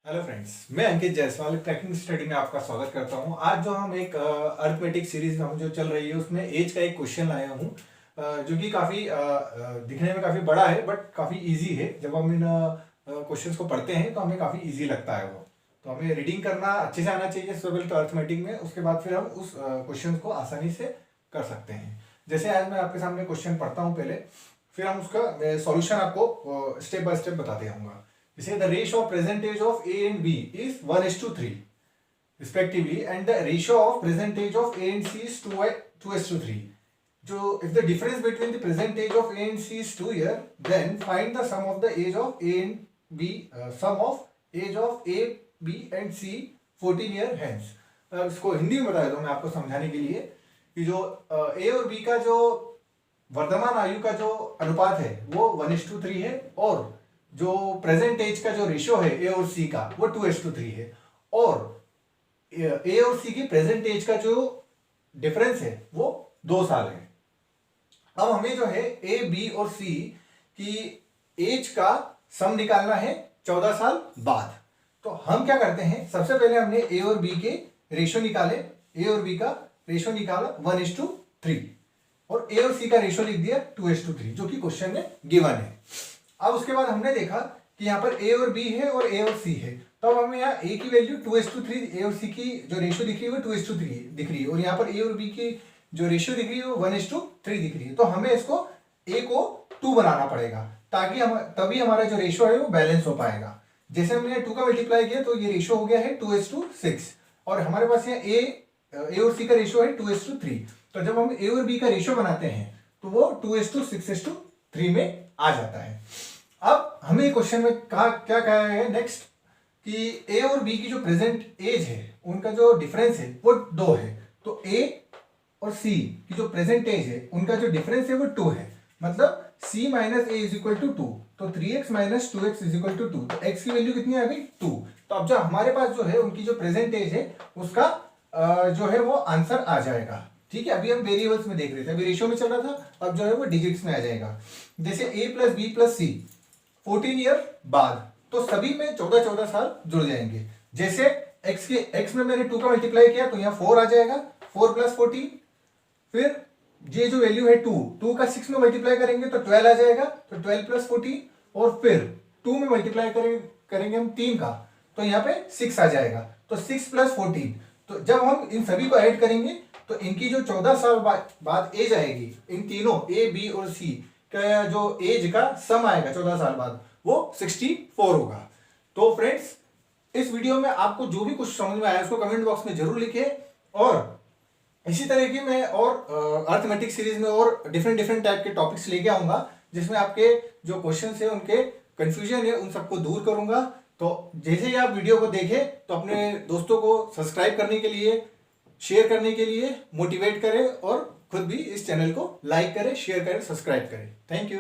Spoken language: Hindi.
हेलो फ्रेंड्स, मैं अंकित जायसवाल क्रैकिंग स्टडी में आपका स्वागत करता हूं। आज जो हम एक अरिथमेटिक सीरीज हम जो चल रही है उसमें एज का एक क्वेश्चन लाया हूं, जो कि काफ़ी दिखने में काफ़ी बड़ा है बट काफ़ी इजी है। जब हम इन क्वेश्चंस को पढ़ते हैं तो हमें काफ़ी इजी लगता है वो। तो हमें रीडिंग करना अच्छे से आना चाहिए सबसे पहले तो अरिथमेटिक में, उसके बाद फिर हम उस क्वेश्चन को आसानी से कर सकते हैं। जैसे आज मैं आपके सामने क्वेश्चन पढ़ता हूँ पहले, फिर हम उसका सॉल्यूशन आपको स्टेप बाय स्टेप बताते जाऊंगा। Say the ratio of percentage of A and B is 1:3 respectively, and the ratio of percentage of A and C is 2:3. So if the difference between the percentage of A and C is 2 here, then find the sum of the age of A and B, sum of age of A, B and C 14 year hence. इसको हिंदी में बता देता हूँ मैं आपको समझाने के लिए कि जो A और B का जो वर्तमान आयु का जो अनुपात है वो 1:3 है, और जो प्रेजेंट एज का जो रेशियो है ए और सी का वो 2:3 है, और ए और सी की प्रेजेंट एज का जो डिफरेंस है वो 2 साल है। अब हमें जो है ए बी और सी की एज का सम निकालना है 14 साल बाद। तो हम क्या करते हैं, सबसे पहले हमने ए और बी के रेशियो निकाले। ए और बी का रेशियो निकाला 1:3 और ए और सी का रेशियो लिख दिया 2:3 जो कि क्वेश्चन में गिवन है। अब उसके बाद हमने देखा कि यहाँ पर ए और बी है और ए और सी है, तो अब हमें यहाँ ए की वैल्यू 2:3, ए और सी की जो रेशियो दिख रही है वो 2:3 दिख रही है, और यहाँ पर ए और बी की जो रेशियो दिख रही है वो 1:3 दिख रही है। तो हमें इसको ए को 2 बनाना पड़ेगा ताकि हम तभी हमारा जो रेशियो है वो बैलेंस हो पाएगा। जैसे हमने 2 का मल्टीप्लाई किया तो ये रेशियो हो गया है 2:6, और हमारे पास यहाँ ए और सी का रेशियो है 2:3। तो जब हम ए और बी का रेशियो बनाते हैं तो वो 2:6:3 में आ जाता है। अब हमें क्वेश्चन में क्या कहा है नेक्स्ट, कि ए और बी की जो प्रेजेंट एज है उनका जो डिफरेंस है वो 2 है। तो ए और सी की जो प्रेजेंट एज है उनका जो डिफरेंस है वो 2 है, मतलब c minus A is equal to 2। तो 3x minus 2x is equal to 2। तो x की वैल्यू कितनी आ गई 2। तो अब जो हमारे पास जो है उनकी जो प्रेजेंट एज है उसका जो है वो आंसर आ जाएगा। ठीक है, अभी हम वेरिएबल्स में देख रहे थे, अभी रेशियो में चल रहा था, अब जो है वो डिजिट्स में आ जाएगा। जैसे a plus B plus C 14 year बाद, तो सभी में 14 साल जुड़ जाएंगे। जैसे x में मैंने 2 का मल्टीप्लाई किया तो यहाँ 4 आ जाएगा, 4 प्लस 14, फिर ये जो वैल्यू है 2 का 6 में मल्टीप्लाई करेंगे तो 12 आ जाएगा, तो 12 प्लस 14, और फिर 2 में मल्टीप्लाई करेंगे हम 3 का तो यहाँ पे 6 आ जाएगा, तो 6 प्लस 14। तो जब हम इन सभी को ऐड करेंगे तो इनकी जो 14 साल बाद एज आएगी, इन तीनों ए बी और सी का जो एज का सम आएगा 14 साल बाद वो 64 होगा। तो फ्रेंड्स, इस वीडियो में आपको जो भी कुछ समझ में आया उसको कमेंट बॉक्स में जरूर लिखिए, और इसी तरह की मैं और अरिथमेटिक सीरीज में और डिफरेंट टाइप के टॉपिक्स लेके आऊंगा, जिसमें आपके जो क्वेश्चन है उनके कंफ्यूजन है उन सबको दूर करूंगा। तो जैसे ही आप वीडियो को देखें तो अपने दोस्तों को सब्सक्राइब करने के लिए, शेयर करने के लिए मोटिवेट करें, और खुद भी इस चैनल को लाइक करें, शेयर करें, सब्सक्राइब करें। Thank you.